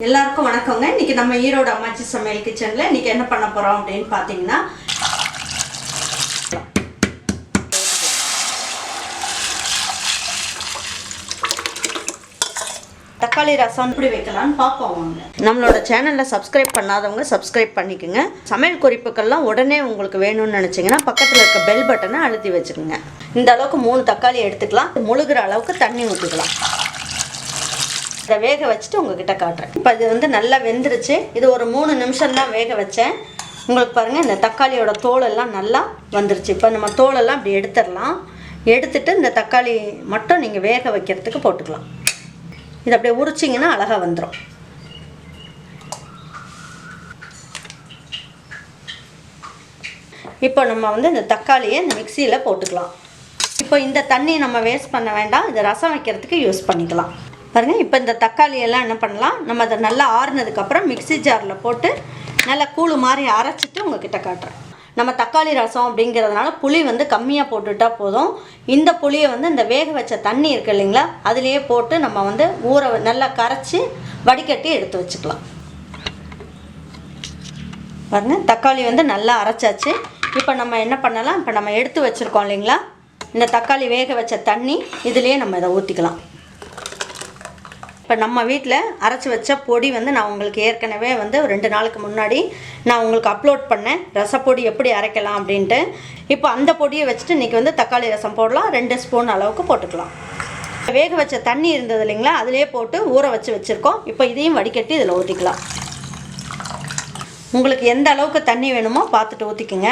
எல்லாருக்கும் வணக்கங்க. இன்னைக்கு நம்ம ஈரோடு அம்மாச்சி சமையல் கிச்சன்ல இன்னைக்கு என்ன பண்ண போறோம் அப்படின்னு பாத்தீங்கன்னா தக்காளி ரசம் எப்படி வைக்கலாம்னு பார்ப்போம் வாங்க. நம்மளோட சேனல்ல சப்ஸ்கிரைப் பண்ணாதவங்க சப்ஸ்கிரைப் பண்ணிக்கோங்க. சமையல் குறிப்புகள்லாம் உடனே உங்களுக்கு வேணும்னு நினைச்சீங்கன்னா பக்கத்துல இருக்க பெல் பட்டனை அழுத்தி வச்சுக்கோங்க. இந்த அளவுக்கு 3 தக்காளி எடுத்துக்கலாம். முழுகிற அளவுக்கு தண்ணி ஊற்றிக்கலாம். இதை வேக வச்சுட்டு உங்ககிட்ட காட்டுறேன். இப்போ இது நல்லா வெந்துருச்சு. இது ஒரு 3 நிமிஷம் தான் வேக வச்சேன். உங்களுக்கு பாருங்கள், இந்த தக்காளியோட தோலெல்லாம் நல்லா வந்துருச்சு. இப்போ நம்ம தோலெல்லாம் இப்படி எடுத்துடலாம். எடுத்துட்டு இந்த தக்காளி மட்டும் நீங்கள் வேக வைக்கிறதுக்கு போட்டுக்கலாம். இது அப்படியே உரிச்சிங்கன்னா அழகாக வந்துடும். இப்போ நம்ம இந்த தக்காளியை இந்த மிக்சியில் போட்டுக்கலாம். இப்போ இந்த தண்ணியை நம்ம வேஸ்ட் பண்ண வேண்டாம். இதை ரசம் வைக்கிறதுக்கு யூஸ் பண்ணிக்கலாம். பாருங்கள், இப்போ இந்த தக்காளியெல்லாம் என்ன பண்ணலாம், நம்ம அதை நல்லா ஆறுனதுக்கப்புறம் மிக்சி ஜாரில் போட்டு நல்லா கூழு மாதிரி அரைச்சிட்டு உங்ககிட்ட காட்டுறேன். நம்ம தக்காளி ரசம் அப்படிங்கிறதுனால புளி கம்மியாக போட்டுட்டா போதும். இந்த புளியை இந்த வேக வச்ச தண்ணி இருக்குது இல்லைங்களா, அதுலேயே போட்டு நம்ம ஊற நல்லா கரைச்சி வடிகட்டி எடுத்து வச்சுக்கலாம். பாருங்கள், தக்காளி நல்லா அரைச்சாச்சு. இப்போ நம்ம என்ன பண்ணலாம், இப்போ நம்ம எடுத்து வச்சுருக்கோம் இல்லைங்களா, இந்த தக்காளி வேக வச்ச தண்ணி இதுலேயே நம்ம இதை ஊற்றிக்கலாம். இப்போ நம்ம வீட்டில் அரைச்சி வச்ச பொடி நான் உங்களுக்கு ஏற்கனவே 2 நாளுக்கு முன்னாடி நான் உங்களுக்கு அப்லோட் பண்ணேன், ரசப்பொடி எப்படி அரைக்கலாம் அப்படின்ட்டு. இப்போ அந்த பொடியை வச்சுட்டு இன்றைக்கி தக்காளி ரசம் போடலாம். 2 ஸ்பூன் அளவுக்கு போட்டுக்கலாம். வேக வச்ச தண்ணி இருந்தது இல்லைங்களா, அதிலே போட்டு ஊற வச்சுருக்கோம். இப்போ இதையும் வடிகட்டி இதில் ஊற்றிக்கலாம். உங்களுக்கு எந்த அளவுக்கு தண்ணி வேணுமோ பார்த்துட்டு ஊற்றிக்குங்க.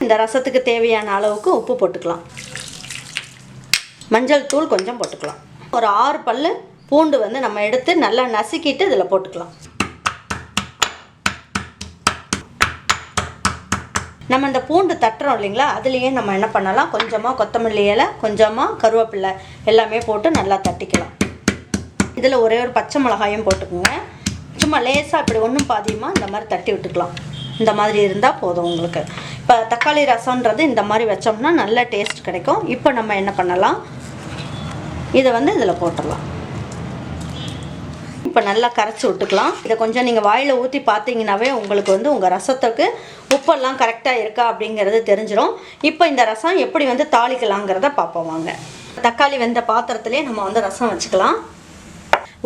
இந்த ரசத்துக்கு தேவையான அளவுக்கு உப்பு போட்டுக்கலாம். மஞ்சள் தூள் கொஞ்சம் போட்டுக்கலாம். ஒரு 6 பல் பூண்டு நம்ம எடுத்து நல்லா நசுக்கிட்டு இதில் போட்டுக்கலாம். நம்ம இந்த பூண்டு தட்டுறோம் இல்லைங்களா, அதுலேயே நம்ம என்ன பண்ணலாம், கொஞ்சமாக கொத்தமல்லி இலை, கொஞ்சமாக கருவேப்பிலை எல்லாமே போட்டு நல்லா தட்டிக்கலாம். இதில் ஒரே ஒரு பச்சை மிளகாயும் போட்டுக்கோங்க. சும்மா லேசாக இப்படி ஒன்றும் பாதியமாக இந்த மாதிரி தட்டி விட்டுக்கலாம். இந்த மாதிரி இருந்தால் போதும் உங்களுக்கு. இப்போ தக்காளி ரசம்ன்றது இந்த மாதிரி வச்சோம்னா நல்ல டேஸ்ட் கிடைக்கும். இப்போ நம்ம என்ன பண்ணலாம், இதை இதில் போட்டுடலாம். இப்போ நல்லா கரைச்சி விட்டுக்கலாம். இதை கொஞ்சம் நீங்கள் வாயில் ஊற்றி பார்த்தீங்கன்னாவே உங்களுக்கு உங்கள் ரசத்துக்கு உப்பெல்லாம் கரெக்டாக இருக்கா அப்படிங்கிறது தெரிஞ்சிடும். இப்போ இந்த ரசம் எப்படி தாளிக்கலாங்கிறத பார்ப்போம் வாங்க. தக்காளி வெந்த பாத்திரத்துலேயே நம்ம ரசம் வச்சுக்கலாம்.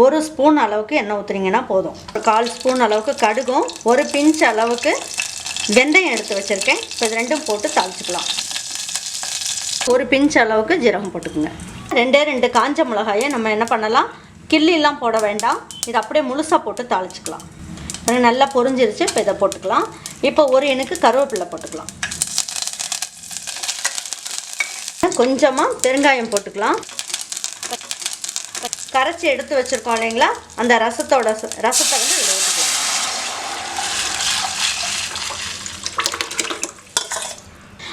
1 ஸ்பூன் அளவுக்கு எண்ணெய் ஊற்றுனீங்கன்னா போதும். 1/4 ஸ்பூன் அளவுக்கு கடுகும் 1 பிஞ்ச் அளவுக்கு வெந்தயம் எடுத்து வச்சுருக்கேன். இப்போ இது 2ம் போட்டு தாளிச்சிக்கலாம். 1 பிஞ்ச் அளவுக்கு ஜீரகம் போட்டுக்குங்க. 2 காஞ்ச மிளகாயை நம்ம என்ன பண்ணலாம், கிள்ளிலாம் போட வேண்டாம், இதை அப்படியே முழுசாக போட்டு தாளிச்சிக்கலாம். நல்லா பொரிஞ்சிருச்சு. இப்போ இதை போட்டுக்கலாம். இப்போ 1 இனுக்கு கருவேப்பிலை போட்டுக்கலாம். கொஞ்சமாக பெருங்காயம் போட்டுக்கலாம். கரைச்சி எடுத்து வச்சுருக்கோம் இல்லைங்களா, அந்த ரசத்தை இதில் ஊற்றிக்கலாம்.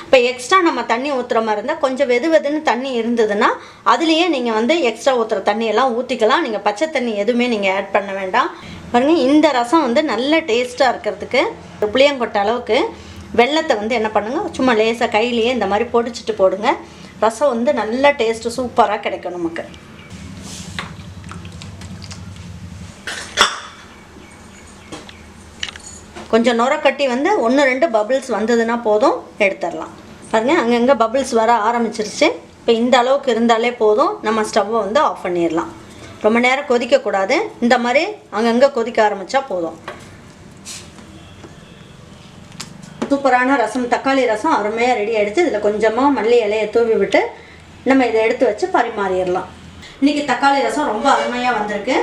இப்போ எக்ஸ்ட்ரா நம்ம தண்ணி ஊற்றுற மாதிரி இருந்தால் கொஞ்சம் வெதுன்னு தண்ணி இருந்ததுன்னா அதுலேயே நீங்கள் எக்ஸ்ட்ரா ஊற்றுற தண்ணியெல்லாம் ஊற்றிக்கலாம். நீங்கள் பச்சை தண்ணி எதுவுமே நீங்கள் ஆட் பண்ண வேண்டாம். பாருங்கள், இந்த ரசம் நல்ல டேஸ்ட்டாக இருக்கிறதுக்கு புளியங்கொட்டை அளவுக்கு வெல்லத்தை என்ன பண்ணுங்கள், சும்மா லேசாக கையிலேயே இந்த மாதிரி பொடிச்சிட்டு போடுங்க. ரசம் நல்ல டேஸ்ட்டு சூப்பராக கிடைக்கும் நமக்கு. கொஞ்சம் நுர கட்டி 1-2 பபிள்ஸ் வந்ததுன்னா போதும், எடுத்துடலாம். பாருங்கள், அங்கங்கே பபிள்ஸ் வர ஆரம்பிச்சிருச்சு. இப்போ இந்த அளவுக்கு இருந்தாலே போதும், நம்ம ஸ்டவ்வை ஆஃப் பண்ணிடலாம். ரொம்ப நேரம் கொதிக்கக்கூடாது. இந்த மாதிரி அங்கங்கே கொதிக்க ஆரம்பித்தா போதும். சூப்பரான ரசம், தக்காளி ரசம் அருமையாக ரெடி ஆகிடுச்சு. இதில் கொஞ்சமாக மல்லி இலையை தூவி விட்டு நம்ம இதை எடுத்து வச்சு பரிமாறிடலாம். இன்றைக்கி தக்காளி ரசம் ரொம்ப அருமையாக வந்திருக்கு.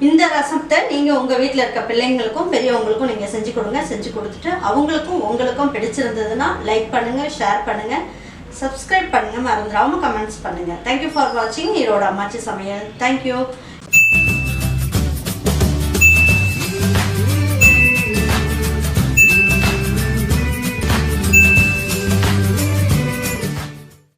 இந்த ரசத்தை நீங்கள் உங்கள் வீட்டில் இருக்க பிள்ளைங்களுக்கும் பெரியவங்களுக்கும் நீங்கள் செஞ்சு கொடுங்க. செஞ்சு கொடுத்துட்டு அவங்களுக்கும் உங்களுக்கும் பிடிச்சிருந்ததுன்னா லைக் பண்ணுங்கள், ஷேர் பண்ணுங்கள், சப்ஸ்கிரைப் பண்ணுங்கள், மறந்துடாமல் கமெண்ட்ஸ் பண்ணுங்கள். தேங்க்யூ ஃபார் வாட்சிங் ஈரோடு அம்மாச்சி சமையல். தேங்க்யூ.